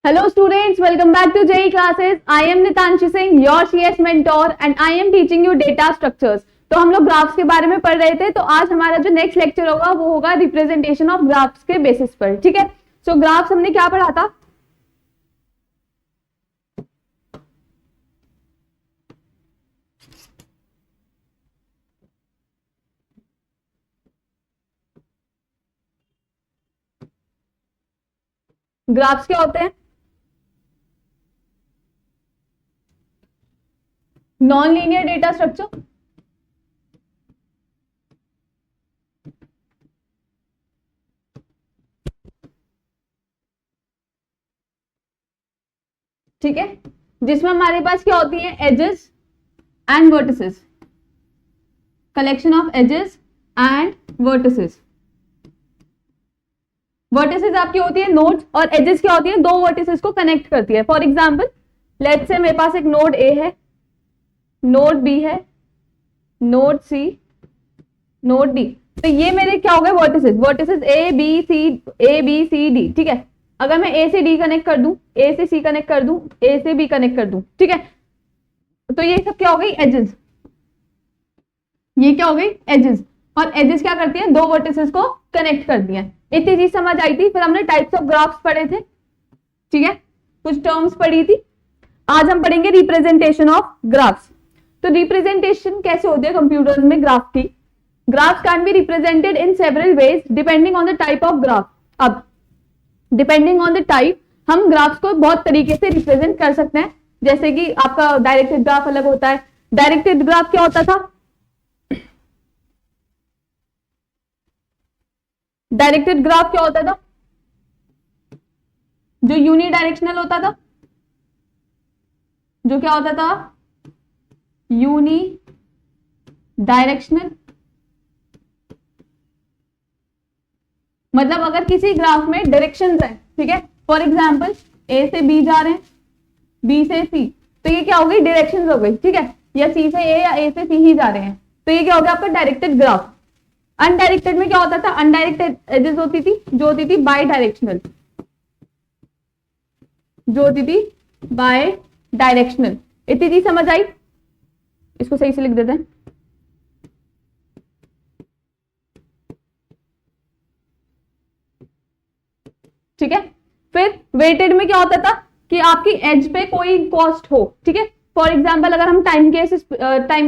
Hello students, welcome back to JEE classes. I am Nitanshi Singh, your CS mentor and I am teaching you data structures. तो हम लोग graphs के बारे में पढ़ रहे थे, तो आज हमारा जो नेक्स्ट लेक्चर होगा वो होगा रिप्रेजेंटेशन ऑफ ग्राफ्स के बेसिस पर। ठीक है, सो ग्राफ्स हमने क्या पढ़ा था? ग्राफ्स क्या होते हैं? Non linear data structure. ठीक है, जिसमें हमारे पास क्या होती है? Edges and vertices, collection of edges and vertices. Vertices आपकी होती है नोड्स और एजेस क्या होती है? दो वर्टिसेस को कनेक्ट करती है। फॉर एग्जांपल लेट्स से मेरे पास एक नोड ए है, नोड बी है, नोड सी, नोड डी। तो ये मेरे क्या हो गए? Vertices. Vertices A B C D. ठीक है, अगर मैं ए से डी कनेक्ट कर दूं, ए से सी कनेक्ट कर दूं, ए से बी कनेक्ट कर दूं, ठीक है, तो ये सब क्या हो गई? एजेस। ये क्या हो गई? एजेस। और एजेस क्या करती है? दो वर्टिसेस को कनेक्ट करती है। इतनी चीज समझ आई थी। फिर हमने टाइप्स ऑफ ग्राफ्स पढ़े थे, ठीक है, कुछ टर्म्स पढ़ी थी। आज हम पढ़ेंगे रिप्रेजेंटेशन ऑफ ग्राफ्स। तो रिप्रेजेंटेशन कैसे होती है कंप्यूटर में ग्राफ की? Graphs can be represented in several ways depending on the type of graph. अब डिपेंडिंग ऑन द टाइप हम ग्राफ्स को बहुत तरीके से रिप्रेजेंट कर सकते हैं। जैसे कि आपका डायरेक्टेड ग्राफ अलग होता है। डायरेक्टेड ग्राफ क्या होता था? डायरेक्टेड ग्राफ क्या होता था? जो यूनि डायरेक्शनल होता था। जो क्या होता था? Unidirectional. मतलब अगर किसी ग्राफ में डायरेक्शंस है, ठीक है, फॉर एग्जांपल ए से बी जा रहे हैं, बी से सी, तो ये क्या हो गई? डायरेक्शंस हो गई। ठीक है, या सी से ए या ए से सी ही जा रहे हैं, तो ये क्या हो गया? आपका डायरेक्टेड ग्राफ। अनडायरेक्टेड में क्या होता था? अनडायरेक्टेड एजेस होती थी, जो होती थी बाय डायरेक्शनल, जो होती थी बाय डायरेक्शनल। इतनी चीज समझ आई? इसको सही से लिख देते हैं। ठीक है, फिर वेटेड में क्या होता था कि आपकी एज पे कोई कॉस्ट हो। ठीक है, फॉर एग्जांपल अगर हम टाइम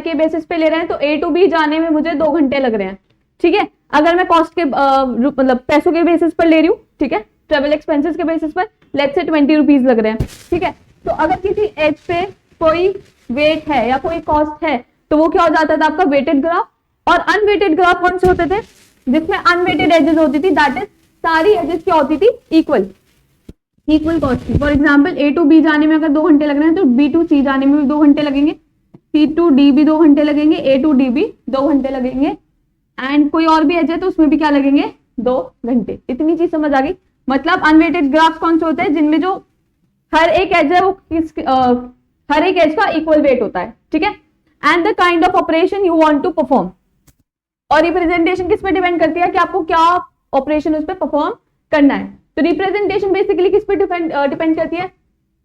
के बेसिस पे ले रहे हैं तो ए टू बी जाने में मुझे 2 घंटे लग रहे हैं। ठीक है, अगर मैं कॉस्ट के मतलब पैसों के बेसिस पर ले रही हूँ, ठीक है, ट्रेवल एक्सपेंसेस के बेसिस पर लेट्स से 20 रुपीज लग रहे हैं। ठीक है, तो अगर किसी एज पे कोई वेट है या कोई कॉस्ट है तो वो क्या हो जाता था? आपका वेटेड ग्राफ। और अनवेटेड ग्राफ कौन से होते थे? जिसमें अनवेटेड एजेस होती थी, दैट इज सारी एजेस क्या होती थी? इक्वल कॉस्ट की। For example A to B जाने में अगर 2 घंटे लग रहे हैं तो बी टू सी जाने में भी 2 घंटे लगेंगे, सी टू डी भी 2 घंटे लगेंगे, ए टू डी भी 2 घंटे लगेंगे, एंड कोई और भी एज है तो उसमें भी क्या लगेंगे? 2 घंटे। इतनी चीज समझ आ गई? मतलब अनवेटेड ग्राफ कौन से होते हैं? जिनमें जो हर एक एज है वो हर एक एज का इक्वल वेट होता है। ठीक है, and the kind of operation you want to perform. और रिप्रेजेंटेशन किस पे डिपेंड करती है कि आपको क्या ऑपरेशन उस पर परफॉर्म करना है। तो रिप्रेजेंटेशन बेसिकली किस पे डिपेंड करती है?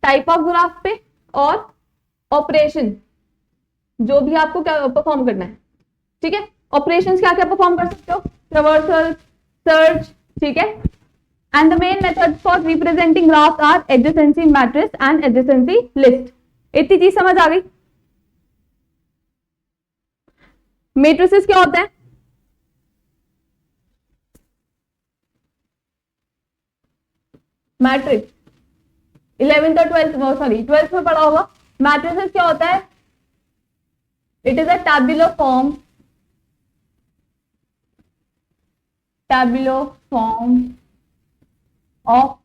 टाइप ऑफ ग्राफ पे और ऑपरेशन जो भी आपको क्या परफॉर्म करना है। ठीक है, ऑपरेशंस क्या क्या परफॉर्म कर सकते हो? ट्रैवर्सल, सर्च, ठीक है, and the main methods for representing graphs are adjacency matrix and adjacency list. इतनी चीज समझ आ गई? मैट्रिसेस क्या होता है? मैट्रिक्स 11th और 12th में पढ़ा होगा। मैट्रिसेस क्या होता है? It is a tabular form of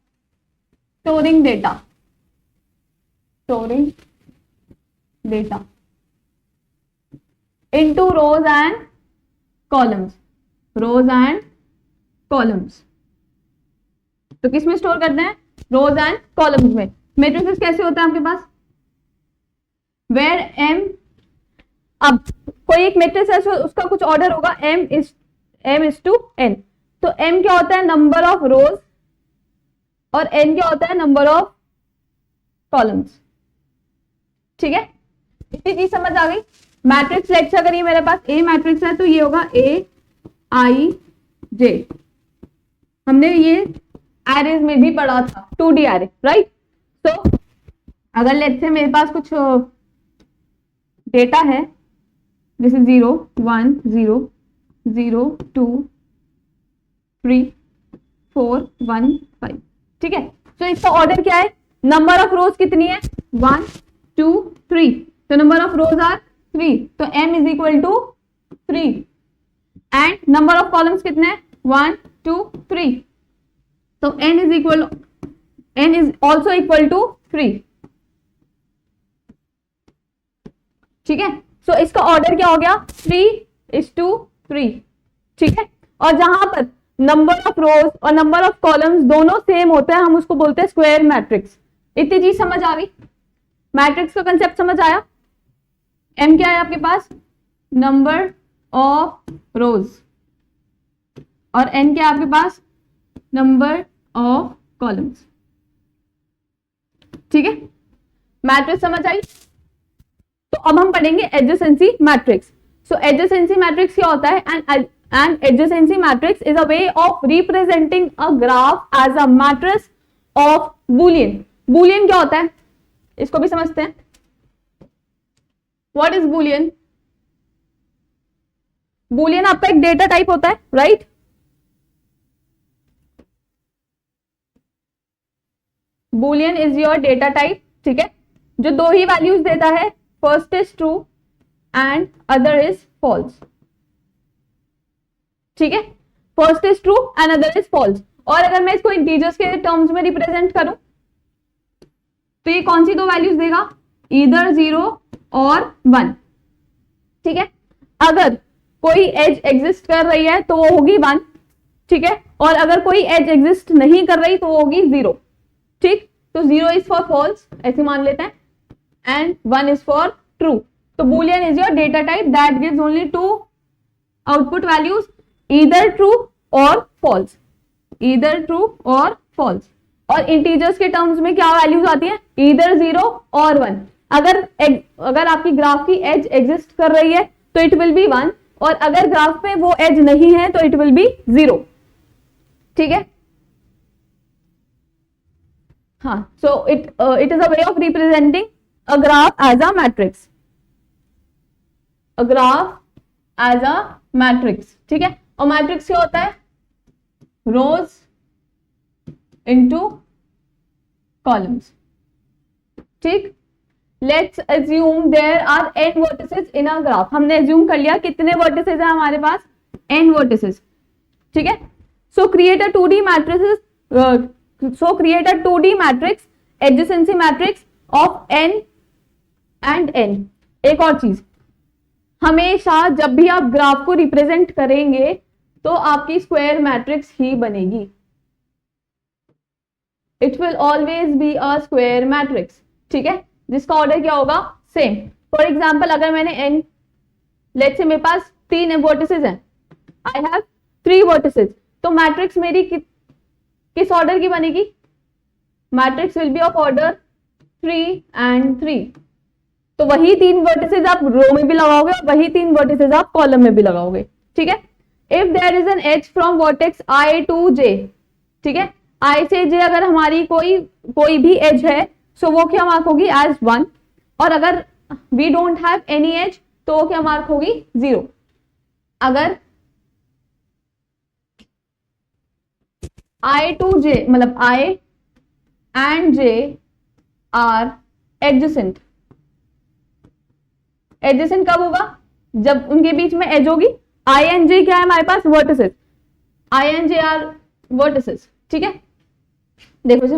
storing data into rows and columns। तो किस में स्टोर करते हैं? रोज एंड कॉलम्स में। मैट्रिसेस कैसे होता है आपके पास? वेयर एम, अब कोई एक मैट्रिक्स है उसका कुछ ऑर्डर होगा, m is to n। तो m क्या होता है? नंबर ऑफ रोज, और n क्या होता है? Number of columns. ठीक है, इतनी चीज समझ आ गई। मैट्रिक्स लेट्स अगर ये मेरे पास ए मैट्रिक्स है तो ये होगा ए आई जे। हमने ये एरेज में भी पढ़ा था, 2D एरे, राइट। तो अगर लेट्स से मेरे पास कुछ डेटा है जैसे 0 1 0 0 2 3 4 1 5, ठीक है। तो इसका ऑर्डर क्या है, नंबर ऑफ रोज कितनी है 1 2 3, तो नंबर ऑफ रोज आर 3, तो m is equal to 3 and number of columns कितने हैं 1 2 3, तो n is also equal to 3, ठीक है। सो इसका ऑर्डर क्या हो गया 3:3, ठीक है। और जहां पर नंबर ऑफ रोज और नंबर ऑफ कॉलम्स दोनों सेम होते हैं हम उसको बोलते हैं स्क्वायर मैट्रिक्स। इतनी चीज समझ आ गई, मैट्रिक्स का कंसेप्ट समझ आया। m क्या है आपके पास, नंबर ऑफ रोज, और n क्या है आपके पास, नंबर ऑफ कॉलम्स, ठीक है। मैट्रिक्स समझ आई। तो अब हम पढ़ेंगे adjacency matrix. So adjacency matrix क्या होता है, and adjacency matrix is a way of representing a graph as a matrix of boolean. Boolean क्या होता है, इसको भी समझते हैं। What is Boolean? बूलियन आपका एक डेटा टाइप होता है, right. Boolean is your data type, ठीक है, जो दो ही वैल्यूज देता है, first is true and other is false, ठीक है। First is true and other is false. और अगर मैं इसको इंटीजर्स के टर्म्स में रिप्रेजेंट करूं तो ये कौन सी दो वैल्यूज देगा, ईदर 0 और 1, ठीक है। अगर कोई एज एग्जिस्ट कर रही है तो वो होगी 1, ठीक है, और अगर कोई एज एग्जिस्ट नहीं कर रही तो वो होगी 0, ठीक। तो 0 इज फॉर फॉल्स ऐसे मान लेते हैं and 1 is for true. So boolean is your data type that gives only two output values, either true or false, either true or false. और integers के terms में क्या values आती है, either 0 और 1. अगर आपकी ग्राफ की एज एग्जिस्ट कर रही है तो इट विल बी 1, और अगर ग्राफ में वो एज नहीं है तो इट विल बी 0, ठीक है। हाँ, so it is a way of representing a graph as a matrix, a graph as a matrix, ठीक है। और मैट्रिक्स क्या होता है, रोज इनटू कॉलम्स, ठीक। Let's assume there are n vertices in a graph. हमने अज्यूम कर लिया कितने वर्टिसेस है हमारे पास, n वर्टिसेस, ठीक है। सो create a 2D matrix adjacency matrix of n and n। एक और चीज, हमेशा जब भी आप ग्राफ को रिप्रेजेंट करेंगे तो आपकी स्क्वायर मैट्रिक्स ही बनेगी। It will always be a square matrix, ठीक है, जिसका ऑर्डर क्या होगा, सेम। फॉर एग्जाम्पल अगर मैंने n, लेट्स से मेरे पास 3 वर्टिसेस हैं, आई हैव 3 वर्टिसेस, तो मैट्रिक्स मेरी किस ऑर्डर की बनेगी, matrix will be of order 3 and 3। तो वही 3 वर्टिसेस आप रो में भी लगाओगे और वही 3 वर्टिसेस आप कॉलम में भी लगाओगे, ठीक है। If there is an edge from vertex i to j, ठीक है, i से j अगर हमारी कोई भी एज है सो वो क्या मार्क होगी एज 1, और अगर we don't have any edge तो वो क्या मार्क होगी 0। अगर i to j मतलब i and j are adjacent, adjacent कब होगा, जब उनके बीच में एज होगी। आई एंड जे क्या है हमारे पास, vertices, I and J are vertices, ठीक है। देखो इसे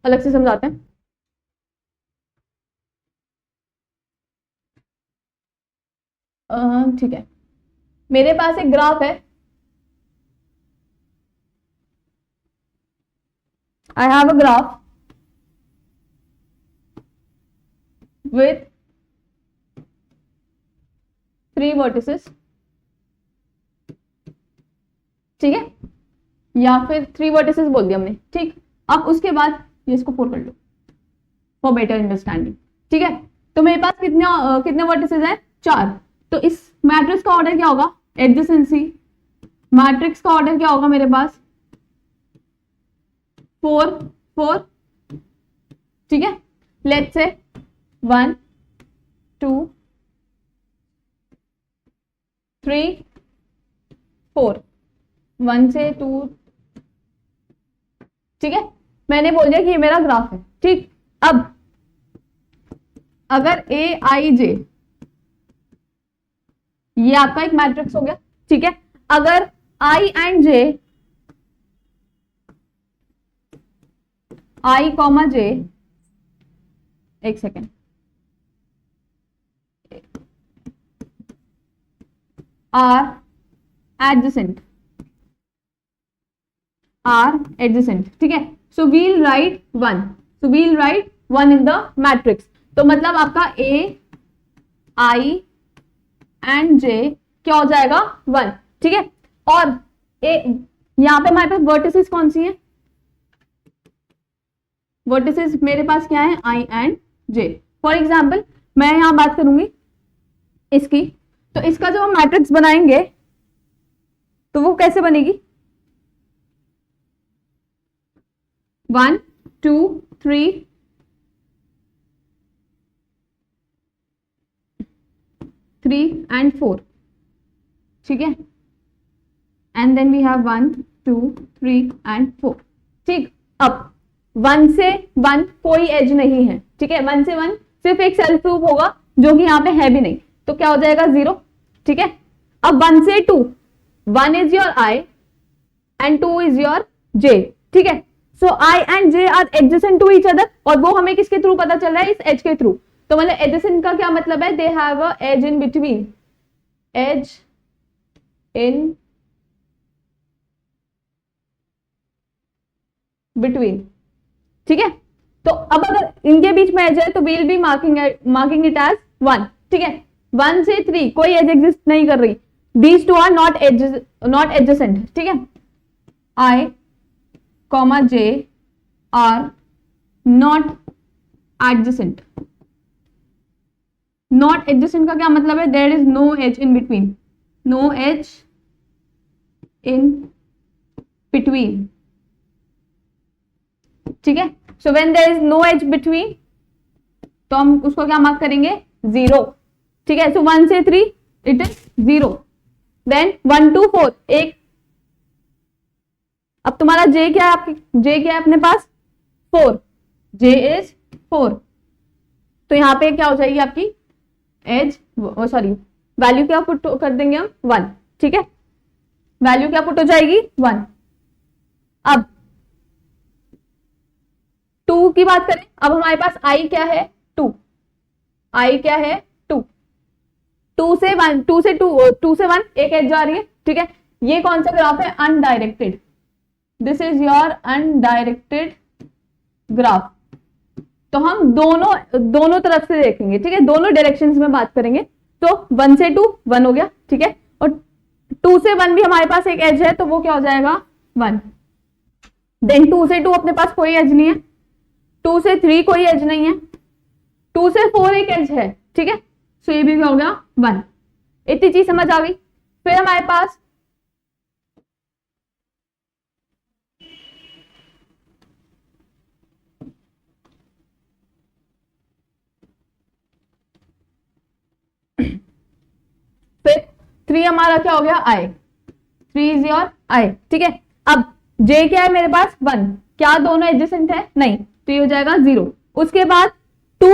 अलग से समझाते हैं। ठीक है, मेरे पास एक ग्राफ है, I have a graph with 3 vertices, ठीक है, या फिर 3 vertices बोल दिया हमने, ठीक। अब उसके बाद ये इसको 4 कर लो, फॉर बेटर अंडरस्टैंडिंग। ठीक है, तो मेरे पास कितने वर्टिसेस हैं? 4। तो इस मैट्रिक्स का ऑर्डर क्या होगा? एडजेसेंसी। मैट्रिक्स का ऑर्डर क्या होगा मेरे पास? 4 4। ठीक है, लेट्स से 1 2 3 4, 1 से 2। ठीक है, मैंने बोल दिया कि ये मेरा ग्राफ है। ठीक, अब अगर ए आई जे, ये आपका एक मैट्रिक्स हो गया। ठीक है, अगर आई एंड जे, आई कॉमा जे, एक सेकेंड, आर एडजेसेंट, ठीक है, so we'll write 1, so we'll write 1 in the matrix. तो मतलब आपका ए आई एंड जे क्या हो जाएगा? 1। ठीक है, और यहां पे हमारे पास वर्टिसेस कौन सी हैं? वर्टिसेस मेरे पास क्या है? आई एंड जे। फॉर एग्जाम्पल मैं यहां बात करूंगी इसकी, तो इसका जब हम मैट्रिक्स बनाएंगे तो वो कैसे बनेगी? 1 2 3 3 and 4। ठीक है, and then we have 1 2 3 and 4। ठीक, अब 1 से 1 कोई एज नहीं है। ठीक है, 1 से 1 सिर्फ एक सेल्फ ग्रुप होगा जो कि यहाँ पे है भी नहीं, तो क्या हो जाएगा? 0। ठीक है, अब 1 से 2, 1 is your I and 2 is your J. ठीक है, so I and J are adjacent to each other, और वो हमें किसके थ्रू पता चल रहा है? इस एज के थ्रू। तो मतलब एडजेसेंट का क्या मतलब है? They have a edge in between, edge in between. ठीक है, तो अब अगर इनके बीच में एज है तो we'll be marking it as 1। ठीक है, 1 से 3 कोई एज एग्जिस्ट नहीं कर रही, these two are not adjacent. ठीक है, I comma J are not adjacent. Not adjacent का क्या मतलब है? There is no edge in between, no edge in between. ठीक है, so when there is no edge between तो हम उसको क्या मार्क करेंगे? 0। ठीक है, सो 1 से 3 इट इज 0, देन 1 2 4 एक। अब तुम्हारा जे क्या है? आपकी जे क्या है अपने पास? 4, जे इज 4। तो यहां पे क्या हो जाएगी आपकी एज, सॉरी वैल्यू क्या पुट कर देंगे हम? 1। ठीक है, वैल्यू क्या पुट हो जाएगी? 1। अब 2 की बात करें, अब हमारे पास आई क्या है? 2। आई क्या है? 2। 2 से 1, 2 से 1 एक एज जा रही है। ठीक है, ये कौन सा ग्राफ है? Undirected. This is your undirected graph. तो हम दोनों तरफ से देखेंगे। ठीक है, दोनों डायरेक्शंस में बात करेंगे। तो 1 से 2 1 हो गया। ठीक है, और 2 से 1 भी हमारे पास एक एज है, तो वो क्या हो जाएगा? 1। देन 2 से 2 अपने पास कोई एज नहीं है, 2 से 3 कोई एज नहीं है, 2 से 4 एक एज है। ठीक है, सो ये भी क्या हो गया? 1। इतनी चीज समझ आ गई। फिर हमारे पास फिर 3 हमारा क्या हो गया? आई। 3 इज योर आई। ठीक है, अब जे क्या है मेरे पास? 1। क्या दोनों एडजेसेंट है? नहीं, तो ये हो जाएगा 0। उसके बाद 2,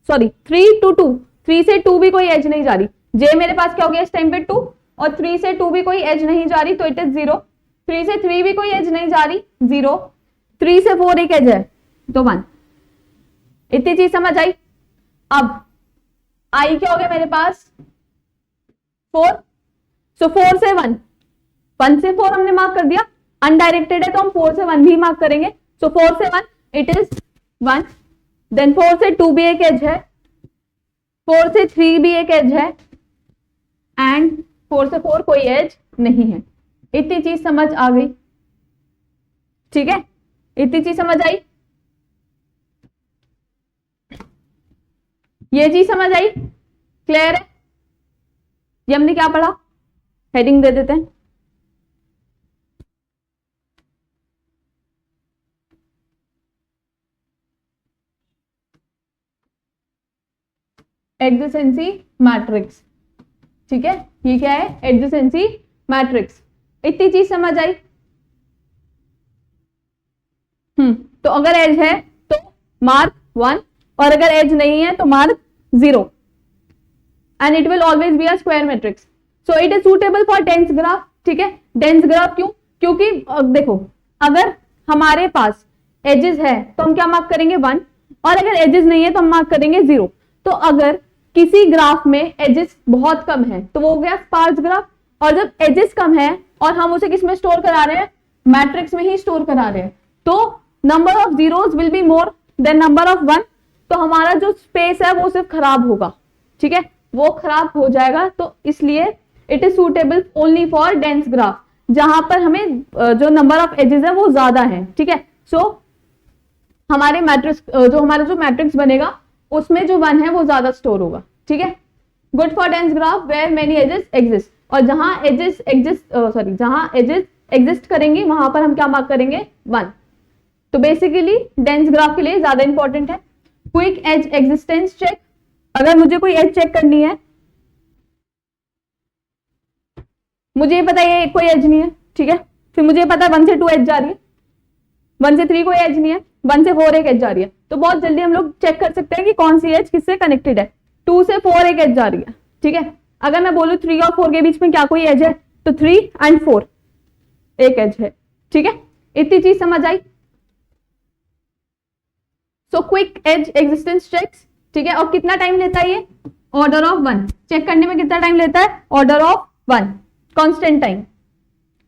सॉरी 3 to 2, 3 से 2 भी कोई एज नहीं जा रही। जे मेरे पास क्या हो गया इस टाइम पे? 2, और 3 से 2 भी कोई एज नहीं जा रही, तो इट इज 0। 3 से 3 भी कोई एज नहीं जा रही, 0। 3 से 4 एक एज है, तो 1। इतनी चीज समझ आई। अब आई क्या हो गया मेरे पास? 4। सो 4 से 1, 1 से 4 हमने मार्क कर दिया। अनडायरेक्टेड है तो हम 4 से 1 भी मार्क करेंगे। सो 4 से 1 इट इज 1। देन 4 से 2 भी एक एज है, 4 से 3 भी एक एज है, एंड 4 से 4 कोई एज नहीं है। इतनी चीज समझ आ गई। ठीक है, इतनी चीज समझ आई। ये चीज समझ आई? क्लियर है? ये हमने क्या पढ़ा? हेडिंग दे देते हैं। Adjacency matrix. ठीक है, ये क्या है? Adjacency matrix. इतनी चीज समझ आई? तो अगर एज है तो मार्क 1 और अगर एज नहीं है तो mark 0 and it will always be a square matrix. So it is suitable for dense graph. ठीक है, डेंस ग्राफ क्यों? क्योंकि देखो, अगर हमारे पास एजेस है तो हम क्या मार्क करेंगे? 1, और अगर एजेस नहीं है तो हम मार्क करेंगे 0। तो अगर किसी ग्राफ में एजेस बहुत कम है तो वो हो गया स्पार्स ग्राफ, और जब एजेस कम है और हम उसे किस में स्टोर करा रहे हैं? मैट्रिक्स में ही स्टोर करा रहे हैं, तो number of zeros will be more than number of 1, तो हमारा जो स्पेस है वो सिर्फ खराब होगा। ठीक है, वो खराब हो जाएगा। तो इसलिए it is suitable only for dense graph, जहां पर हमें जो नंबर ऑफ एजेस है वो ज्यादा है। ठीक है, सो हमारे मैट्रिक्स हमारा जो मैट्रिक्स बनेगा उसमें जो 1 है वो ज्यादा स्टोर होगा। ठीक है, good for dense graph where many edges exist, और जहां एजेस एग्जिस्ट करेंगी वहां पर हम क्या मार्क करेंगे? 1। तो बेसिकली डेंस ग्राफ के लिए ज्यादा इंपॉर्टेंट है। क्विक एज एग्जिस्टेंस चेक, अगर मुझे कोई एज चेक करनी है, मुझे ये पता है कोई एज नहीं है। ठीक है, फिर मुझे पता है 1 से 2 एज जा रही है, 1 से 3 कोई एज नहीं है, 1 से 4 एक एज जा रही है, तो बहुत जल्दी हम लोग चेक कर सकते हैं कि कौन सी एज किससे कनेक्टेड है। 2 से 4 एक एज जा रही है। ठीक है, अगर मैं बोलूं 3 और 4 के बीच में क्या कोई एज है, तो 3 एंड 4 एक एज है। ठीक है, इतनी चीज समझ आई? So quick edge existence checks. ठीक है, और कितना टाइम लेता है ये? Order of 1। चेक करने में कितना टाइम लेता है? Order of 1, constant time.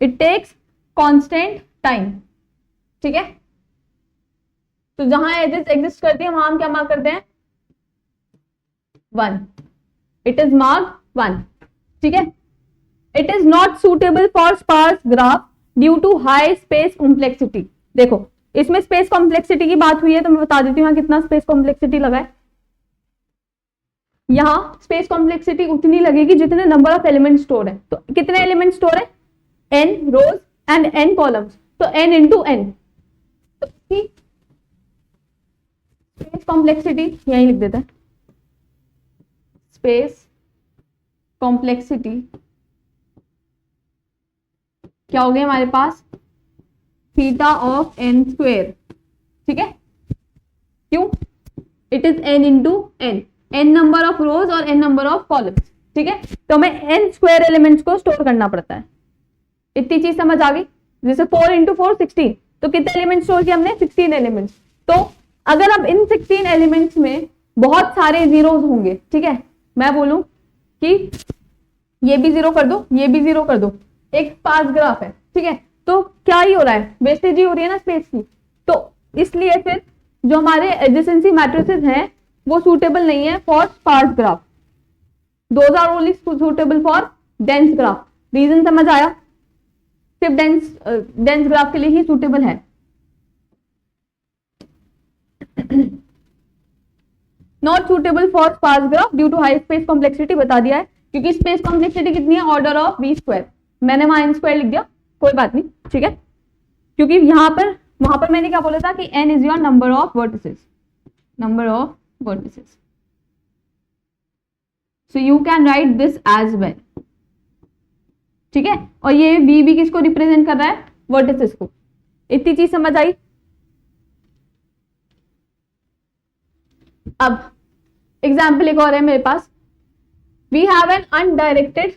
It takes constant time. ठीक है, तो जहां एजेस एग्जिस्ट करती है वहां हम क्या मार्क करते हैं? 1। It is mark 1। ठीक है, it is not suitable for sparse graph due to high space complexity. देखो, इसमें स्पेस कॉम्प्लेक्सिटी की बात हुई है तो मैं बता देती हूँ यहाँ कितना स्पेस कॉम्प्लेक्सिटी लगा है। यहाँ स्पेस कॉम्प्लेक्सिटी उतनी लगेगी जितने नंबर ऑफ एलिमेंट स्टोर है। तो कितने एलिमेंट स्टोर है? n rows and n columns, तो n इंटू n। तो स्पेस कॉम्प्लेक्सिटी यहीं लिख देता है। स्पेस कॉम्प्लेक्सिटी क्या हो गया हमारे पास? Theta of n square. ठीक है, क्यों? It is n into n, n number of rows और n नंबर ऑफ कॉलम्स। ठीक है, तो हमें n स्क्वायर एलिमेंट्स को स्टोर करना पड़ता है। इतनी चीज समझ आ गई? जैसे 4 इंटू 4 16, तो कितने एलिमेंट स्टोर किए हमने? 16 एलिमेंट्स। तो अगर अब इन 16 एलिमेंट्स में बहुत सारे जीरोस होंगे, ठीक है, मैं बोलूं कि ये भी 0 कर दो, ये भी 0 कर दो, एक स्पार्स ग्राफ है। ठीक है, तो क्या ही हो रहा है? वेस्टेज ही हो रही है ना स्पेस की। तो इसलिए फिर जो हमारे एडजेसेंसी मैट्रिसेस हैं वो सूटेबल नहीं है for sparse graph, those are only suitable for dense graph. Reason समझ आया? सिर्फ डेंस ग्राफ के लिए ही सूटेबल है। Not suitable for sparse graph due to high space complexity, बता दिया है, क्योंकि स्पेस कॉम्प्लेक्सिटी कितनी है? Order of v square. मैंने वहां n स्क्वायर लिख दिया, कोई बात नहीं। ठीक है, क्योंकि वहां पर मैंने क्या बोला था कि n is your number of vertices, number of vertices. So you can write this as well. ठीक है, और ये v भी किसको रिप्रेजेंट कर रहा है? वर्टिसेस को। इतनी चीज समझ आई? अब एग्जाम्पल एक और है मेरे पास। We have an undirected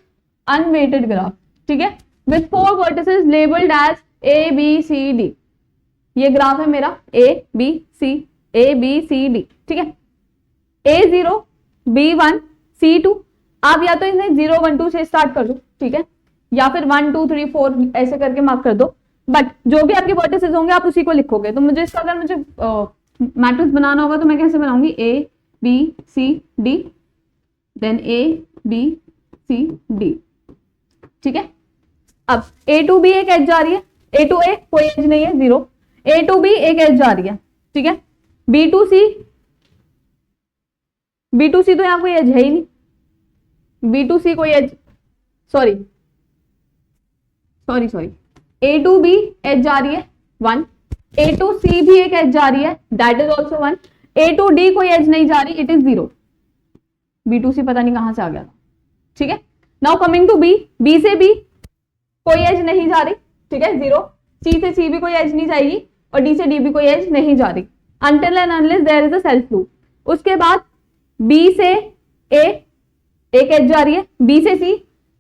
unweighted graph. ठीक है, with 4 vertices labelled as A B C D. ये ग्राफ है मेरा ए बी सी डी। ठीक है, A0 B1 C2। आप या तो इन्हें 0 1 2 से स्टार्ट कर दो, ठीक है, या फिर 1 2 3 4 ऐसे करके मार्क कर दो, बट जो भी आपके वर्टिसेस होंगे आप उसी को लिखोगे। तो मुझे इसका अगर मुझे मैट्रिक्स बनाना होगा तो मैं कैसे बनाऊंगी? A B C D, then A B C D। ठीक है, अब A2 भी एक एज जा रही है, A2A कोई एज नहीं है 0, A2B एक एज जा रही है। ठीक है, B2C B2C तो यहाँ कोई एज है ही नहीं, B2C कोई edge, sorry sorry sorry, A to B edge जा रही है 1, A to C भी एक एज जा रही है, that is also 1, A to D कोई एज नहीं जा रही, इट इज 0, B2C पता नहीं कहां से आ गया था, ठीक है। Now coming to B, B से B कोई एज नहीं जा रही, ठीक है 0, C से C भी कोई एज नहीं जाएगी, और D से D भी कोई एज नहीं जा रही, until and unless there is a self loop। उसके बाद B से A एक एज जा रही है, B से C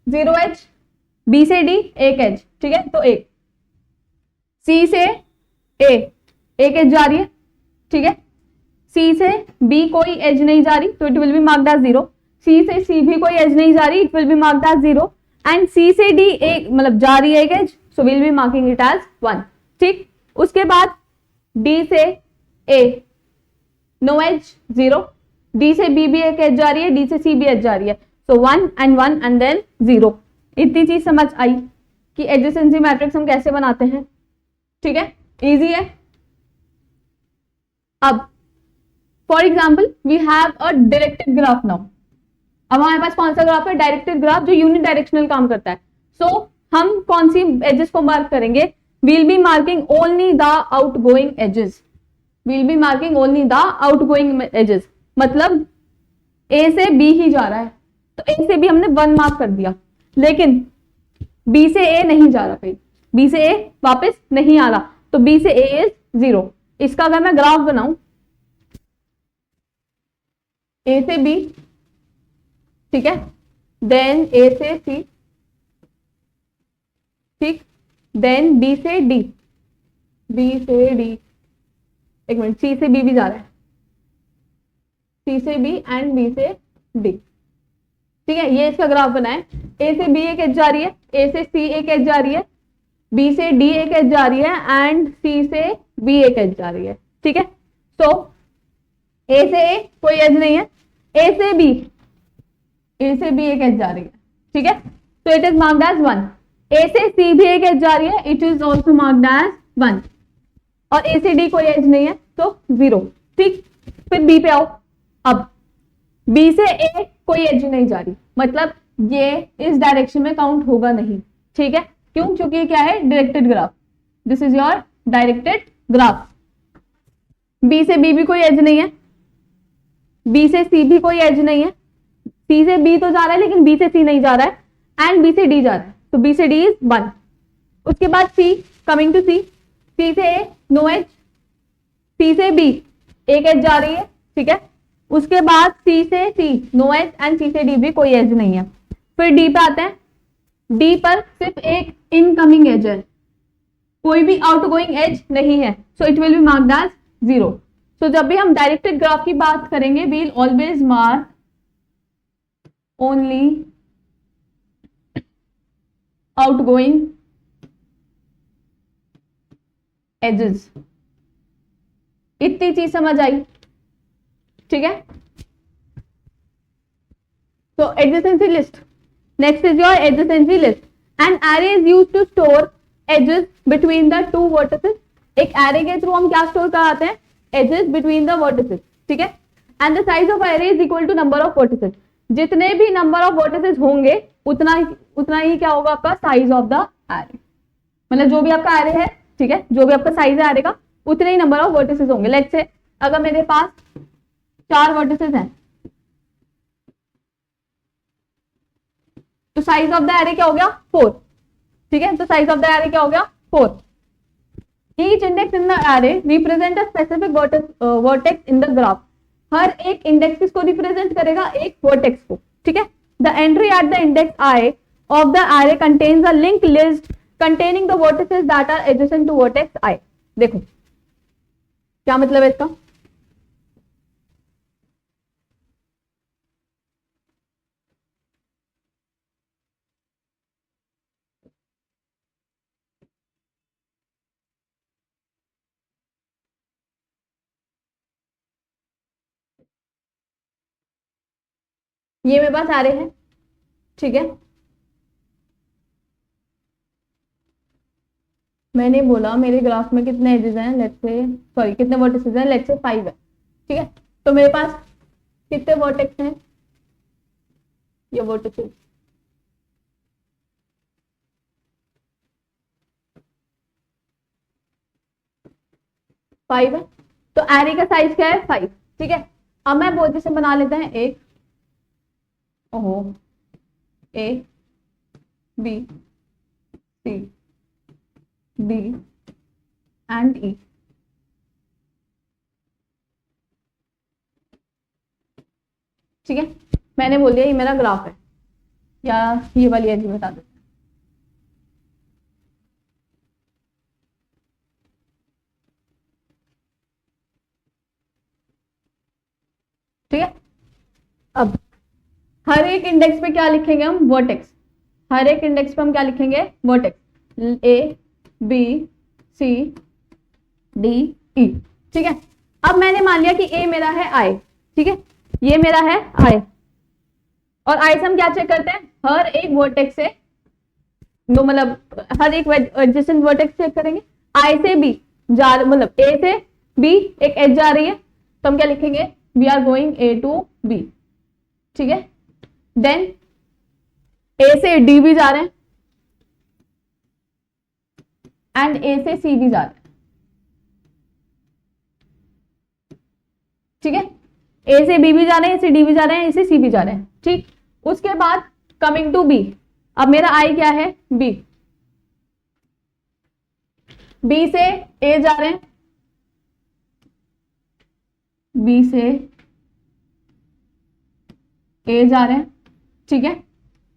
0 एज, B से D एक एज, ठीक है, तो एक, C से A एक एज जा रही है, ठीक है, C से B कोई एज नहीं जा रही, तो it will be marked as 0, C से C भी कोई एज नहीं जा रही, it will be marked as 0, and C से D एक मतलब जा रही है एक edge, so we'll be marking it as 1, ठीक। उसके बाद D से A नो एज 0, D से B भी एक एज जा रही है, D से C भी एज जा रही है, सो 1 एंड 1 एंड देन 0। इतनी चीज समझ आई कि एडजेसेंसी मैट्रिक्स हम कैसे बनाते हैं, ठीक है, इजी है। अब for example we have a directed graph now, अब हमारे पास कौन सा ग्राफ है, डायरेक्टेड ग्राफ जो यूनि डायरेक्शनल काम करता है। सो हम कौन सी एजेस को मार्क करेंगे, we'll be marking only the outgoing edges, we'll be marking only the outgoing edges, मतलब A से B ही जा रहा है, तो A से B हमने 1 मार्क कर दिया, लेकिन B से A नहीं जा रहा, कहीं B से A वापस नहीं आ रहा, तो B से A इज 0। इसका अगर मैं ग्राफ बनाऊं, A से B, ठीक है, देन A से C, ठीक, देन B से D, B से D, एक मिनट, C से B भी जा रहा है, C से B एंड B से D, ठीक है, ये इसका ग्राफ बनाए। A से B एक एज जा रही है, A से C एक एज जा रही है, B से D एक एज जा रही है, एंड C से B एक एज जा रही है, ठीक है। सो A से A कोई एज नहीं है, A से B एक एज जा रही है, ठीक है, तो it is marked as 1। A से C भी एक एज जा रही है, it is also marked as 1, और A से D कोई एज नहीं है, तो 0, ठीक। फिर B पे आओ, अब B से A कोई एज नहीं जा रही, मतलब ये इस डायरेक्शन में काउंट होगा नहीं, ठीक है, क्यों, क्योंकि ये क्या है, directed graph, this is your directed graph. B से B भी कोई एज नहीं है, B से C भी कोई एज नहीं है, C से B तो जा रहा है लेकिन B से C नहीं जा रहा है, एंड B से D जा रहा है, तो B से D इज 1। उसके बाद C, coming to C, C से A नो एज, C से B एक एज जा रही है, ठीक है, उसके बाद C से C no edge, and C से D भी कोई एज नहीं है। फिर D पे आते हैं, D पर सिर्फ एक इनकमिंग एज है, कोई भी आउटगोइंग एज नहीं है, so it will be marked as 0। सो जब भी हम डायरेक्टेड ग्राफ की बात करेंगे, we will always mark only outgoing edges. इतनी चीज समझ आई, ठीक है। So adjacency list. Next is your adjacency list. An array is used to store edges between the two vertices. एक array के थ्रू हम क्या स्टोर कराते हैं, edges between the vertices, ठीक है। And the size of array is equal to number of vertices. जितने भी number of vertices होंगे उतना ही क्या होगा आपका size of the array, मतलब जो भी आपका array है, ठीक है, जो भी आपका साइज है array का उतने ही number of vertices होंगे। लेट्स से अगर मेरे पास 4 vertices हैं, तो साइज ऑफ द एरे क्या हो गया 4, ठीक है, तो साइज ऑफ द एरे क्या हो गया 4। Each index in the array represent a specific vertex in the graph. हर एक इंडेक्स किसको रिप्रेजेंट करेगा, एक वर्टेक्स को, ठीक है। The entry at the index I of the array contains a link list containing the vertices that are adjacent to vertex I. देखो क्या मतलब है इसका, ये मेरे पास एरे है, ठीक है, मैंने बोला मेरे ग्राफ में कितने एजेस हैं, लेट्स से सॉरी कितने वर्टिसेस हैं, लेट्स से 5 है, ठीक है। तो मेरे पास कितने वर्टेक्स हैं ये वर्टिसेस? 5 है। तो एरे का साइज क्या है? 5। ठीक है, अब मैं पोजीशन बना लेते हैं एक, ओहो, A B C D and E. ठीक है, मैंने बोल दिया ये मेरा ग्राफ है, या ये वाली एज बता देते हैं। ठीक है, अब हर एक इंडेक्स पे क्या लिखेंगे हम? वर्टेक्स। हर एक इंडेक्स पे हम क्या लिखेंगे? Vertex, A B C D E. ठीक है, अब मैंने मान लिया कि ए मेरा है आई। ठीक है, ये मेरा है आई, और आई से हम क्या चेक करते हैं? हर एक वर्टेक्स से, नो मतलब हर एक एडजेसेंट वर्टेक्स चेक करेंगे। आई से बी जा, मतलब ए से बी एक एज जा रही है, तो हम क्या लिखेंगे? We are going A to B. ठीक है, देन ए से डी भी जा रहे हैं एंड ए से सी भी जा रहे हैं। ठीक है, ए से बी भी जा रहे हैं, ए से डी भी जा रहे हैं, ए से सी भी जा रहे हैं। ठीक, उसके बाद कमिंग टू बी, अब मेरा आई क्या है? बी। बी से ए जा रहे हैं, बी से ए जा रहे हैं। ठीक है,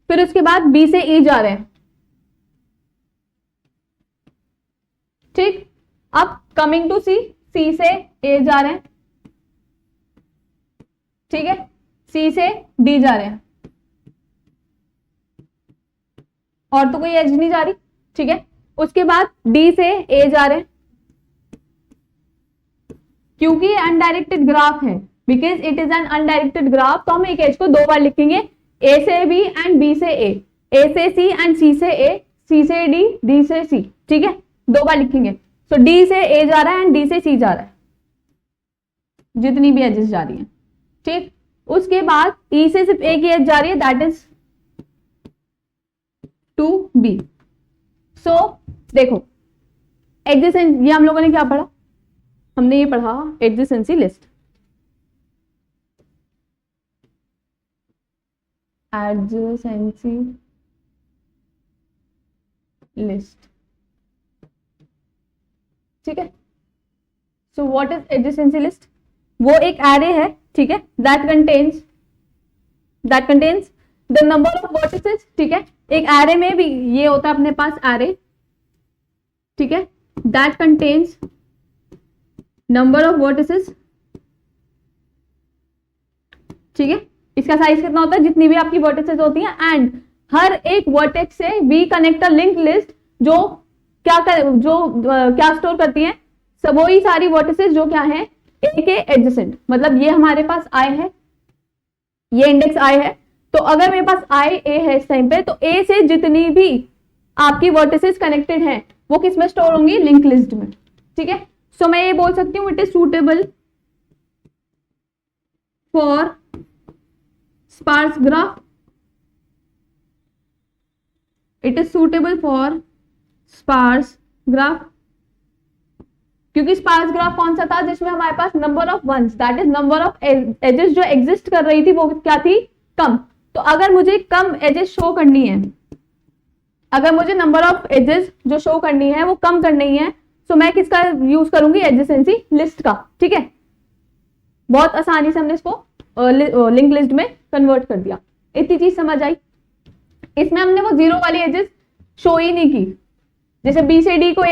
फिर उसके बाद बी से ई जा रहे हैं। ठीक, अब कमिंग टू सी, सी से ए जा रहे हैं। ठीक है, सी से डी जा रहे हैं, और तो कोई एज नहीं जा रही। ठीक है, उसके बाद डी से ए जा रहे हैं, क्योंकि अनडायरेक्टेड ग्राफ है, because it is an undirected graph, तो हम एक एज को 2 बार लिखेंगे, ए से बी एंड बी से ए से सी एंड सी से ए, सी से डी, डी से सी। ठीक है, 2 बार लिखेंगे। तो डी से ए जा रहा है एंड डी से सी जा रहा है, जितनी भी एजेस जा रही है। ठीक, उसके बाद ई से सिर्फ एक ही एज जा रही है, दैट इज टू बी। सो देखो, एडजेसेंसी, ये हम लोगों ने क्या पढ़ा? हमने ये पढ़ा एडजेसेंसी लिस्ट। Adjacency list. ठीक है, so what is adjacency list? वो एक एरे है, ठीक है, that contains the number of vertices. ठीक है, एक एरे में भी ये होता है अपने पास एरे, ठीक है, that contains number of vertices. ठीक है, इसका साइज कितना होता है? जितनी भी आपकी वर्टिसेस होती हैं, एंड हर एक वर्टेक्स से we connect a link list, जो क्या स्टोर करती है? सब वही सारी वर्टिसेस जो क्या है? ए के एडजेसेंट। मतलब ये हमारे पास आई है, ये इंडेक्स आई है, तो अगर मेरे पास आई ए है इस टाइम पे, तो ए से जितनी भी आपकी वर्टिसेस कनेक्टेड हैं वो किस में स्टोर होंगी? लिंक लिस्ट में। ठीक है, सो मैं ये बोल सकती हूँ it is suitable for sparse graph, it is suitable for sparse graph. क्योंकि स्पार्स ग्राफ कौन सा था? जिसमें हमारे पास number of ones, that is number of edges जो एग्जिस्ट कर रही थी वो क्या थी? कम। तो अगर मुझे कम एजेस शो करनी है, अगर मुझे नंबर ऑफ एजेस जो शो करनी है वो कम करनी है, तो मैं किसका यूज करूंगी? एडजेसेंसी लिस्ट का। ठीक है, बहुत आसानी से हमने इसको लिंक लिस्ट में कन्वर्ट कर दिया। इतनी चीज समझ आई? इसमें हमने वो 0 वाली एजेस शो ही नहीं की, जैसे बी से डी कोई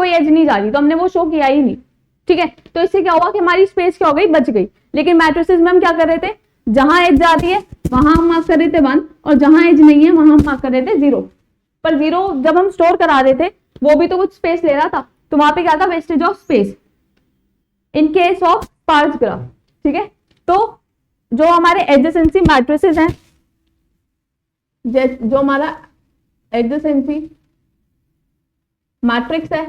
एज नहीं जा रही, तो हमने वो शो किया ही नहीं। ठीक है, तो इससे क्या हुआ कि हमारी स्पेस क्या हो गई? बच गई। लेकिन मैट्रिसेस में हम क्या कर रहे थे? जहां एज जा रही है वहां हम मार्क कर रहे थे 1, और जहां एज नहीं है वहां हम मार्क कर रहे थे 0। पर 0 जब हम स्टोर करा रहे थे वो भी तो कुछ स्पेस ले रहा था, तो वहां पे क्या था? Wastage of space in case of sparse graph. ठीक है, तो जो हमारे एडजेसेंसी मैट्रिसेस हैं, जो हमारा एडजेसेंसी मैट्रिक्स है,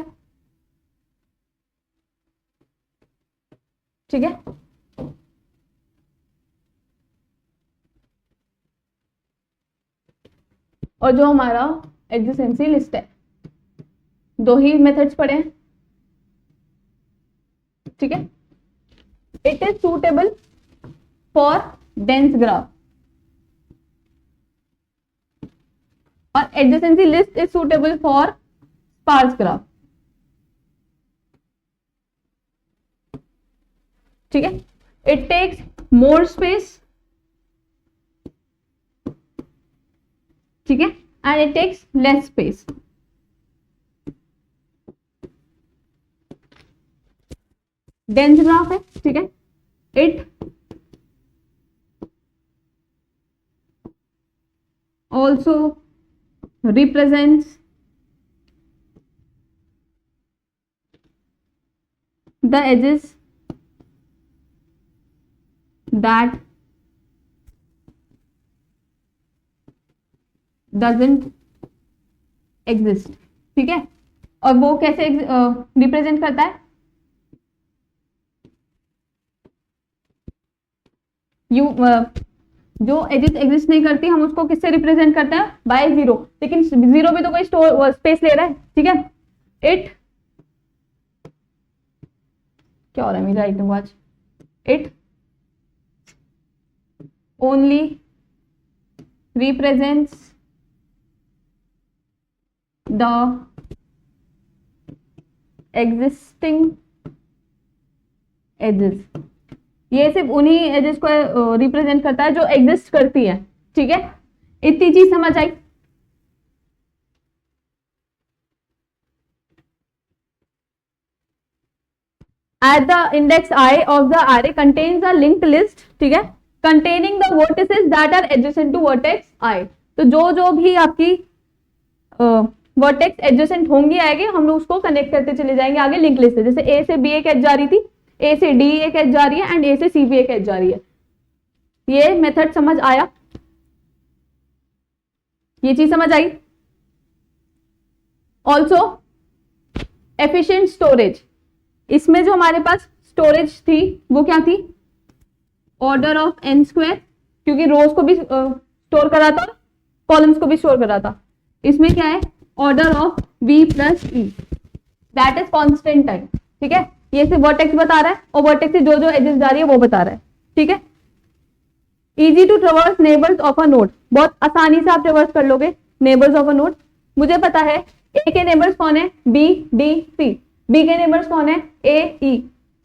ठीक है, और जो हमारा एडजेसेंसी लिस्ट है, दो ही मेथड्स पड़े हैं, ठीक है। It is suitable for dense graph और adjacency list is suitable for sparse graph, ठीक है। इट टेक्स मोर स्पेस, ठीक है, and it takes less space. Dense graph है, ठीक है, it also represents the edges that doesn't exist, ठीक है। और वो कैसे रिप्रेजेंट करता है, जो एजेस एग्जिस्ट नहीं करती हम उसको किससे रिप्रेजेंट करते हैं, बाय जीरो। लेकिन जीरो भी तो कोई स्पेस ले रहा है, ठीक है। इट क्या हो रहा है मेरी राइटिंग आज, it only represents the existing edges, ये सिर्फ उन्हीं एजेस को रिप्रेजेंट करता है जो एग्जिस्ट करती है, ठीक है। इतनी चीज समझ आई। At the index I of the array contains a linked list, ठीक है, containing the vertices that are adjacent to vertex I। तो जो भी आपकी वर्टेक्स एडजेसेंट होंगी आएगी, हम लोग उसको कनेक्ट करते चले जाएंगे आगे लिंक लिस्ट से। जैसे ए से बी एक एज जा रही थी, ए से डी एक एज जा रही है, एंड ए से सी भी एक एज जा रही है। ये मेथड समझ आया, ये चीज समझ आई। ऑल्सो एफिशिएंट स्टोरेज, इसमें जो हमारे पास स्टोरेज थी वो क्या थी, ऑर्डर ऑफ एन स्क्वायर, क्योंकि रोज को भी स्टोर करा था, कॉलम्स को भी स्टोर करा था। इसमें क्या है, order of B plus E, that is constant time, ठीक है। ये सिर्फ वर्टेक्स बता रहा है और वर्टेक्स से जो एजेस जा रही है वो बता रहा है, ठीक है। Easy to traverse neighbours of a node, बहुत आसानी से आप ट्रेवर्स कर लोगे नेबर्स ऑफ अ नोड। मुझे पता है ए के नेबर्स कौन है, बी डी सी, बी के नेबर्स कौन है, ए ई,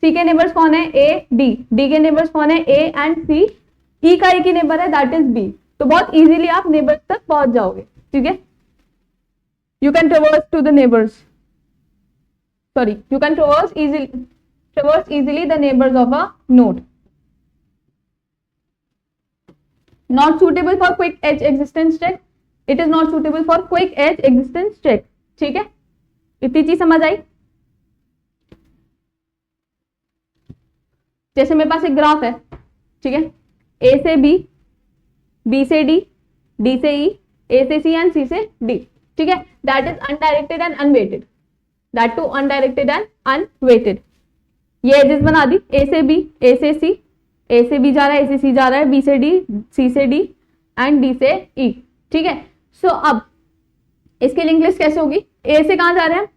सी के नेबर्स कौन है, ए डी, डी के नेबर्स कौन है, ए एंड सी, ई का एक ही नेबर है दैट इज बी। तो बहुत इजीली आप नेबर्स तक पहुंच जाओगे, ठीक है। You can traverse to the neighbours, sorry you can traverse easily the neighbours of a node. Not suitable for quick edge existence check, it is not suitable for quick edge existence check, ठीक है। इतनी चीज समझ आई। जैसे मेरे पास एक graph है, ठीक है, ए से बी, बी से डी, डी से ई, ए से सी एंड सी से डी, ठीक है। That is undirected and unweighted, that too undirected and unweighted. ये एजेस बना दी, ए से बी, ए से सी, ए से बी जा रहा है, ए से सी जा रहा है, बी से डी, सी से डी एंड डी से ई, ठीक है। सो अब इसकी लिंक लिस्ट कैसे होगी, ए से कहां जा रहे हैं,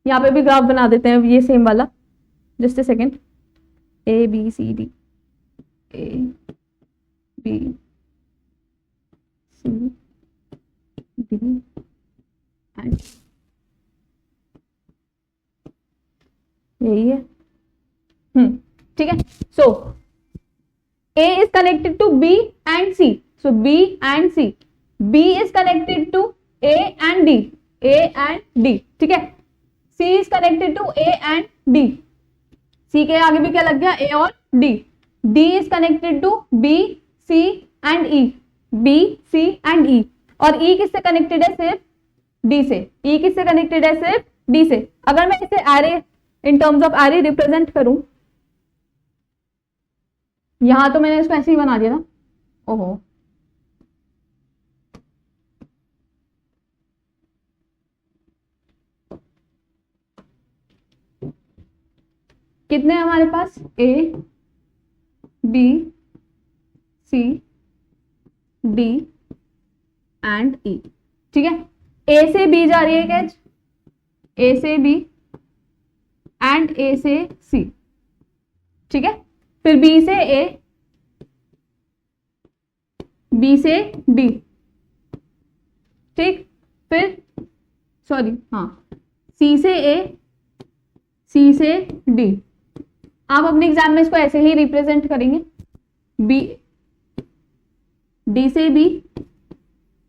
यहाँ पे भी ग्राफ बना देते हैं ये सेम वाला, just a second, A B C D, A B C D and यही है, ठीक है। सो A is connected to B and C, so B and C, B is connected to A and D, A and D, ठीक है। C is connected to A and D, C के आगे भी क्या लग गया, A और D, D is connected to B, C and E, B, C and E, और E किससे कनेक्टेड है, सिर्फ D से, E किससे कनेक्टेड है, सिर्फ D से। अगर मैं इसे array in terms of array represent करूं, यहां तो मैंने इसको ऐसे ही बना दिया ना, ओहो कितने हमारे पास, A B C D and E. ठीक है, ए से बी जा रही है एक एज, ए से बी एंड ए से सी। ठीक है, फिर बी से ए, बी से डी। ठीक, फिर सॉरी हाँ, सी से ए, सी से डी। आप अपने एग्जाम में इसको ऐसे ही रिप्रेजेंट करेंगे, बी, डी से बी,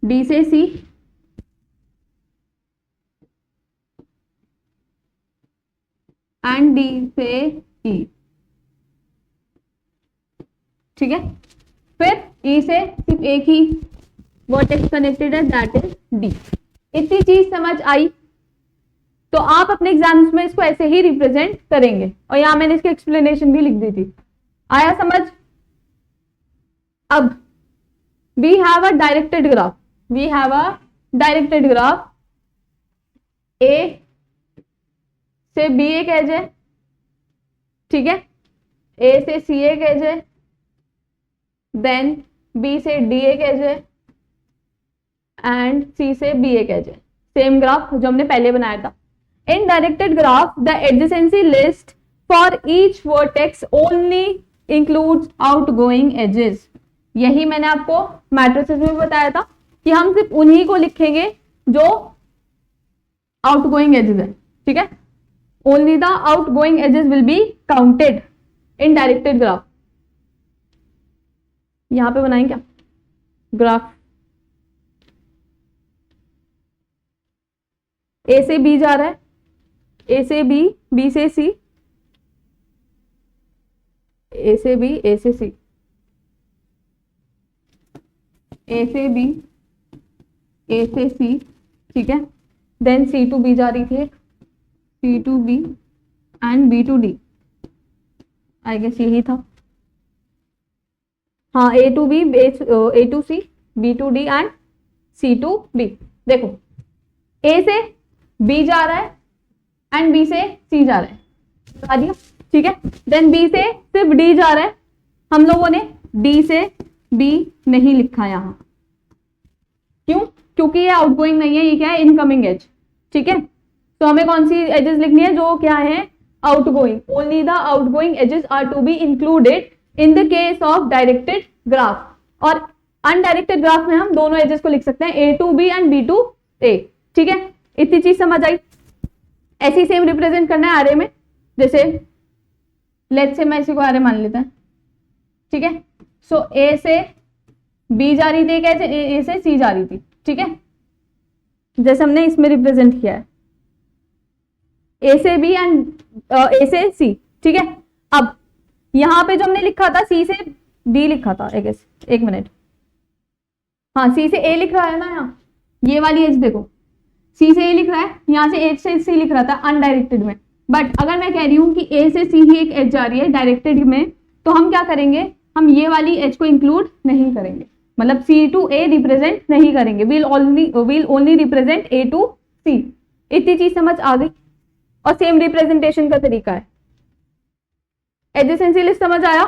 डी से सी, एंड डी से ई। ठीक है, फिर ई से सिर्फ एक ही वर्टेक्स कनेक्टेड है, दैट इज डी। इतनी चीज समझ आई? तो आप अपने एग्जाम्स में इसको ऐसे ही रिप्रेजेंट करेंगे, और यहां मैंने इसकी एक्सप्लेनेशन भी लिख दी थी। आया समझ? अब we have a directed graph, we have a directed graph, A से बी एक एज है, ठीक है, ए से सी एक एज है, देन बी से डी एक एज है, एंड सी से बी एक एज है। सेम ग्राफ जो हमने पहले बनाया था। In directed graph the adjacency list for each vertex only includes outgoing edges. यही मैंने आपको मैट्रिसेस में बताया था कि हम सिर्फ उन्हीं को लिखेंगे जो आउटगोइंग एजेस है। ठीक है, only the outgoing edges will be counted in directed graph. यहां पे बनाएं क्या ग्राफ, ए से बी जा रहा है, ए से बी, बी से सी, ए से बी, ए से सी, ए से बी, ए से सी। ठीक है, देन सी टू बी जा रही थी, C to B and B to D. I guess यही था। हाँ, A to B, A to C, B to D and C to B. देखो, ए से बी जा रहा है एंड बी से सी जा रहा है, बता दिया। ठीक है, देन बी से सिर्फ डी जा रहा है, हम लोगों ने डी से बी नहीं लिखा यहां। क्यों? क्योंकि ये आउटगोइंग नहीं है, ये क्या है, इनकमिंग एज। ठीक है, तो हमें कौन सी एजेस लिखनी है जो क्या है, outgoing. Only the outgoing edges are to be included in the case of directed graph. और अनडायरेक्टेड ग्राफ में हम दोनों एजेस को लिख सकते हैं, A to B and B to A. ठीक है, इतनी चीज समझ आई? ऐसी सेम रिप्रेजेंट करना है आरे में। जैसे लेट्स से मैं इसी को आरे मान लेता है। ठीक है, सो ए से बी जा रही थी, कैसे, ए से सी जा रही थी। ठीक है, जैसे हमने इसमें रिप्रेजेंट किया है, ए से बी एंड ए से सी। ठीक है, अब यहां पे जो हमने लिखा था सी से डी लिखा था, एक मिनट, हाँ सी से ए लिख रहा है ना यहाँ, ये वाली एज देखो, सी से ए लिख रहा है, यहाँ से एच से सी लिख रहा था अनडायरेक्टेड में। बट अगर मैं कह रही हूँ कि ए से सी ही एक एज जा रही है डायरेक्टेड में, तो हम क्या करेंगे, हम ये वाली एज को इंक्लूड नहीं करेंगे, मतलब सी टू ए रिप्रेजेंट नहीं करेंगे, will only represent A to C. इतनी चीज समझ आ गई? और सेम रिप्रेजेंटेशन का तरीका है। एडजेसेंसी लिस्ट समझ आया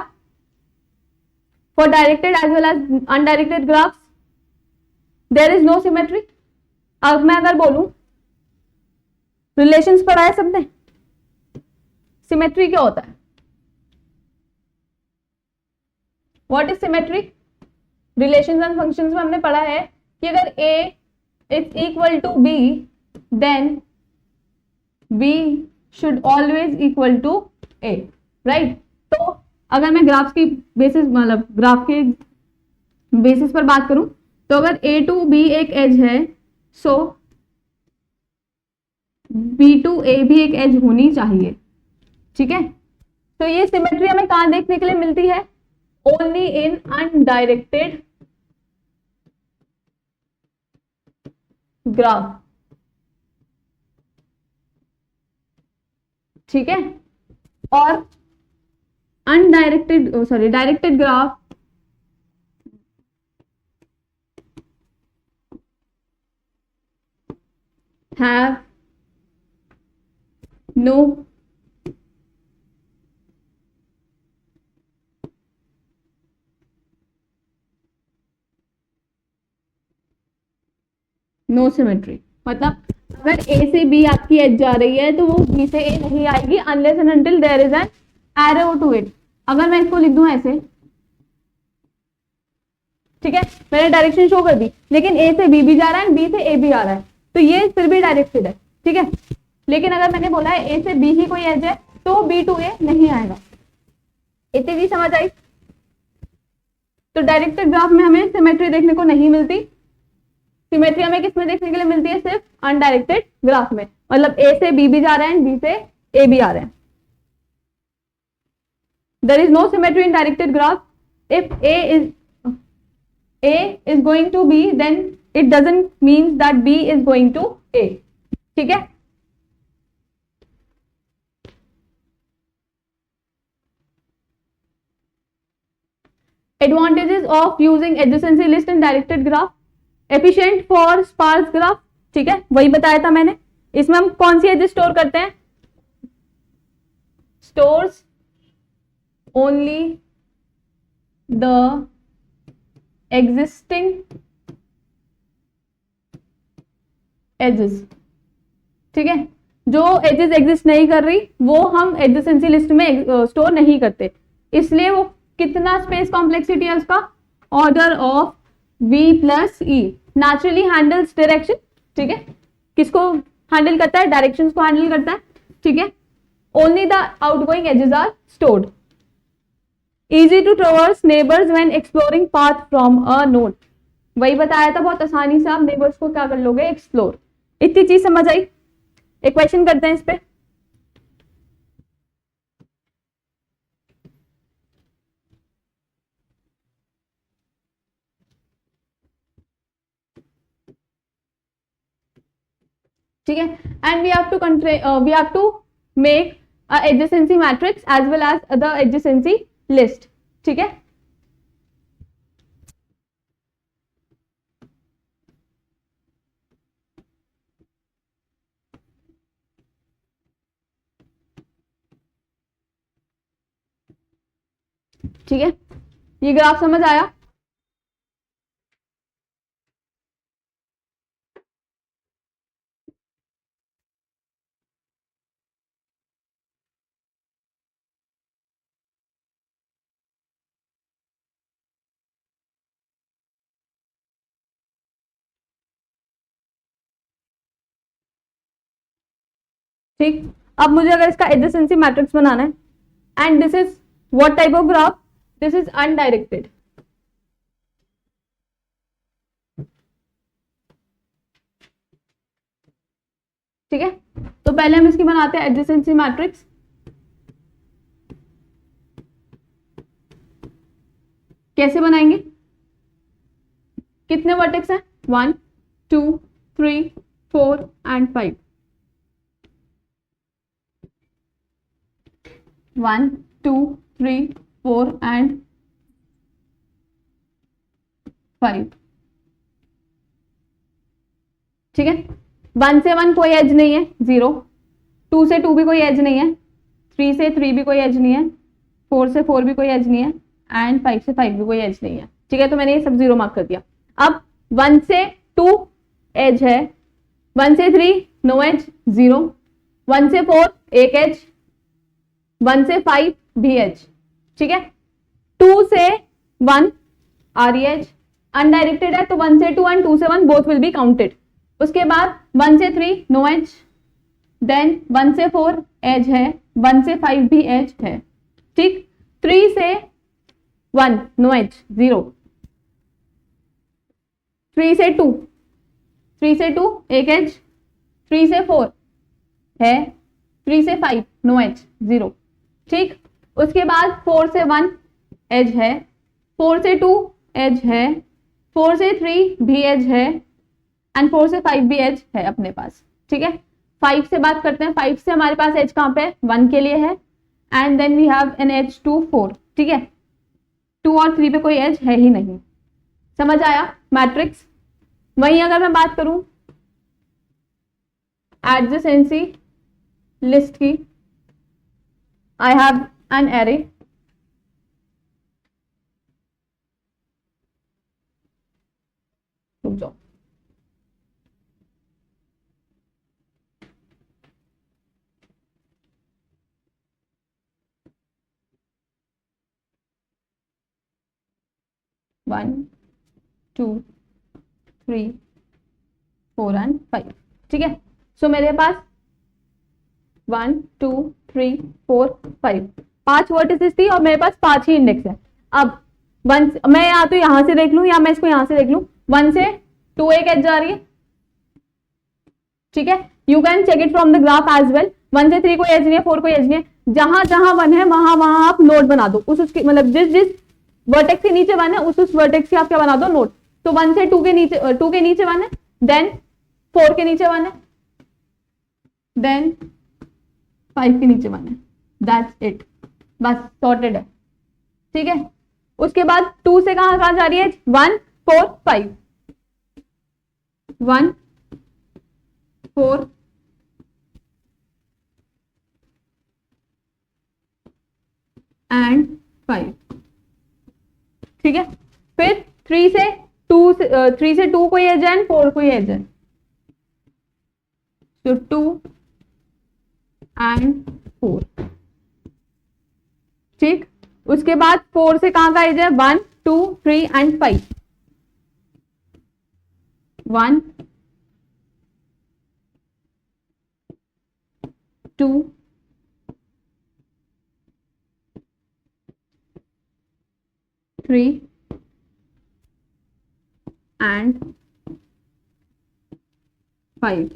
for directed as well as undirected graphs? There is no symmetry. अब मैं अगर बोलूं रिलेशंस पढ़ा है सबने, सिमेट्री क्या होता है, what is symmetry? Relations and functions में हमने पढ़ा है कि अगर a is equal to b, then b should always equal to a, right? तो अगर मैं ग्राफ्स की बेसिस, मतलब ग्राफ के बेसिस पर बात करूं, तो अगर a टू b एक एज है, सो b टू a भी एक एज होनी चाहिए। ठीक है, तो ये सिमेट्री हमें कहां देखने के लिए मिलती है? Only in undirected graph. ठीक है, और undirected, sorry, directed graph have no no symmetry, मतलब अगर ए से बी आपकी एज जा रही है तो वो बी से ए नहीं आएगी unless and until there is an arrow to it. अगर मैं इसको लिख दूं ऐसे, ठीक है, मैंने डायरेक्शन शो कर दी, लेकिन ए से बी भी जा रहा है, बी से ए भी आ रहा है, तो ये फिर भी डायरेक्टेड है, ठीक है। लेकिन अगर मैंने बोला है ए से बी ही कोई एज है तो बी टू ए नहीं आएगा। इतनी भी समझ आई? तो डायरेक्टेड ग्राफ में हमें सिमेट्री देखने को नहीं मिलती। सिमेट्री हमें किसमें देखने के लिए मिलती है? सिर्फ अनडायरेक्टेड ग्राफ में, मतलब ए से बी भी जा रहे हैं, बी से ए भी आ रहे हैं। There is no symmetry in directed graph. If A is going to B, then it doesn't mean that B is going to A, ठीक है। Advantages of using adjacency list in directed graph, efficient for sparse graph, ठीक है, वही बताया था मैंने। इसमें हम कौन सी एजेस स्टोर करते हैं? Stores only the existing edges, ठीक है। जो एजेस एग्जिस्ट नहीं कर रही वो हम एडजेसेंसी लिस्ट में स्टोर नहीं करते, इसलिए वो कितना स्पेस कॉम्प्लेक्सिटी है उसका? Order of v plus E. Naturally handles direction, ठीक है, किसको हैंडल करता है? डायरेक्शंस को हैंडल करता है, ठीक है। Only the outgoing edges are stored. Easy to traverse neighbours when exploring path from a node, वही बताया था, बहुत आसानी से आप नेबर्स को क्या कर लोगे? एक्सप्लोर। इतनी चीज समझ आई? एक क्वेश्चन करते हैं इस पे। ठीक है, and we have to make a adjacency matrix as well as the adjacency list, ठीक है। ठीक है, ये ग्राफ समझ आया? ठीक, अब मुझे अगर इसका एडजेसेंसी मैट्रिक्स बनाना है and this is what type of graph? This is undirected, ठीक है। तो पहले हम इसकी बनाते हैं एडजेसेंसी मैट्रिक्स। कैसे बनाएंगे? कितने वर्टेक्स हैं? 1 2 3 4 एंड 5। 1 2 3 4 एंड 5, ठीक है। 1 से 1 कोई एज नहीं है, 0। 2 से 2 भी कोई एज नहीं है, 3 से 3 भी कोई एज नहीं है, 4 से 4 भी कोई एज नहीं है, एंड 5 से 5 भी कोई एज नहीं है, ठीक है। तो मैंने ये सब 0 मार्क कर दिया। अब 1 से 2 एज है, 1 से 3 नो एज, 0। 1 से 4 एक एज, 1 से 5 भी एज, ठीक है। 2 से 1 आ रही एज, अनडायरेक्टेड है तो 1 से 2 एंड 2 से 1 बोथ विल बी काउंटेड। उसके बाद 1 से 3 नो एज, देन 1 से 4 एज है, 1 से 5 भी एज है, ठीक। 3 से 1 नो एज, 0। 3 से 2, 3 से 2 एक एज, 3 से 4 है, 3 से 5 नो एज, 0, ठीक। उसके बाद 4 से 1 एज है, 4 से 2 एज है, 4 से 3 भी एज है, एंड 4 से 5 भी एज है अपने पास, ठीक है। 5 से बात करते हैं। 5 से हमारे पास एज कहां पे है? 1 के लिए है, and then we have an edge to 4, ठीक है। 2 और 3 पे कोई एज है ही नहीं। समझ आया मैट्रिक्स? वहीं अगर मैं बात करूं एडजेसेंसी लिस्ट की, आई हैव एन एरे, रुक जाओ, 1 2 3 4 एंड 5। ठीक है, सो मेरे पास 1 2 3 4 5 5 वर्टिसेस थी और मेरे पास 5 ही इंडेक्स है। अब 1 मैं या तो यहां से देख लूं या मैं इसको यहां से देख लूं, 1 से 2 एक एज जा रही है। ठीक है, you can check it from the graph as well. 1 से 3 कोई एज नहीं है, 4 कोई एज नहीं है। जहां जहां 1 है वहां वहां आप नोड बना दो, उसकी मतलब जिस जिस वर्टेक्स के नीचे 1 है उस वर्टेक्स की आप क्या बना दो, नोड। तो 1 से 2 के नीचे 1 है, देन 4 के नीचे 1 है, देन 5 के नीचे 1 है। दैट्स इट, बस सॉर्टेड है। ठीक है, उसके बाद 2 से कहां कहां जा रही है, 1 4 5 1 4 एंड 5। ठीक है, फिर 3 से 2 कोई एज है, 4 कोई एज है, तो 2 एंड 4। ठीक, उसके बाद 4 से कहां का एज है, 1 2 3 एंड 5। 1 2 3 एंड 5।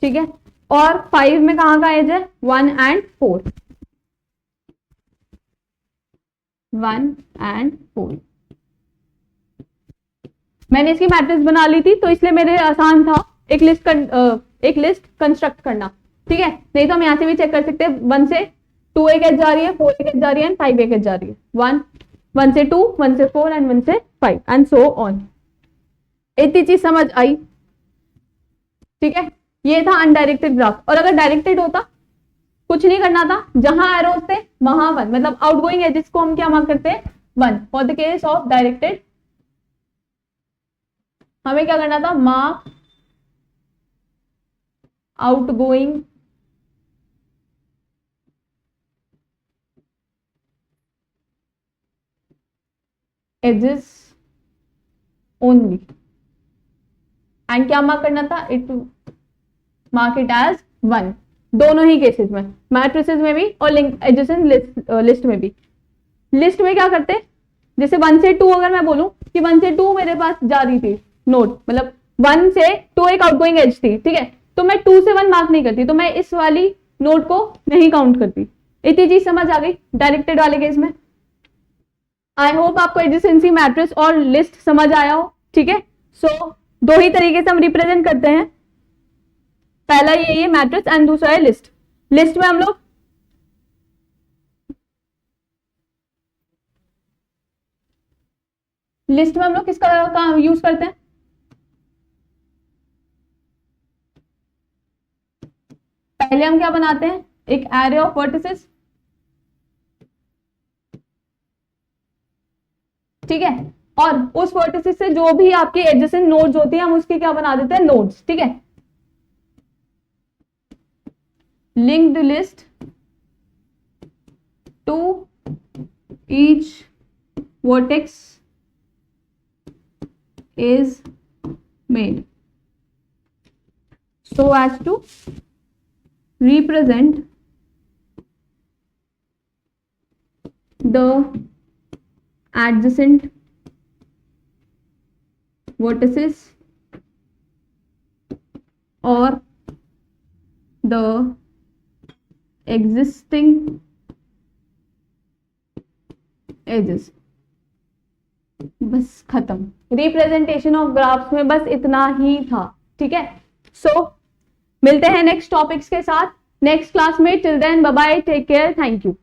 ठीक है, और 5 में कहां का एज है, 1 एंड 4। 1 एंड 4। मैंने इसकी मैट्रिक्स बना ली थी तो इसलिए मेरे आसान था एक लिस्ट कंस्ट्रक्ट करना। ठीक है, नहीं तो हम यहां से भी चेक कर सकते हैं। 1 से 2 एक एज जा रही है, 4 एक एज जा रही है, 5 एक एज जा रही है। 1 से 2 1 से 4 एंड 1 से 5 एंड सो ऑन। इतनी चीज समझ आई। ठीक है, ये था अनडायरेक्टेड ग्राफ। और अगर डायरेक्टेड होता, कुछ नहीं करना था, जहां एरोस थे वहां 1, मतलब आउटगोइंग एजेस को हम क्या मार्क करते हैं, 1। For the case of directed हमें क्या करना था, mark outgoing edges only. And क्या मार्क करना था, इट मार्क इट एज 1, दोनों ही केसेस में, मैट्रिसेस में भी और लिंक एडजेसेंट लिस्ट में भी। लिस्ट में क्या करते, जैसे 1 से 2 अगर मैं बोलूं कि 1 से 2 मेरे पास जा रही थी नोड, मतलब 1 से 2 एक आउटगोइंग एज थी। ठीक है, तो मैं 2 से 1 मार्क नहीं करती, तो मैं इस वाली नोड को नहीं काउंट करती। इतनी चीज समझ आ गई डायरेक्टेड वाले केस में। आई होप आपको एडजेसेंसी मैट्रिक्स और लिस्ट समझ आया हो। ठीक है, सो दो ही तरीके से हम रिप्रेजेंट करते हैं, पहला ये मैट्रिक्स एंड दूसरा है लिस्ट। लिस्ट में हम लोग किसका यूज करते हैं, पहले हम क्या बनाते हैं, एक एरे ऑफ वर्टिसेस। ठीक है, और उस वर्टिसेस से जो भी आपकी एडजेसेंट नोड्स होती हैं हम उसके क्या बना देते हैं, नोड्स। ठीक है, linked list to each vertex is made so as to represent the adjacent vertices or the existing edges। बस खत्म, रिप्रेजेंटेशन ऑफ ग्राफ्स में बस इतना ही था। ठीक है, सो मिलते हैं नेक्स्ट टॉपिक्स के साथ नेक्स्ट क्लास में। Till then bye bye, take care, thank you.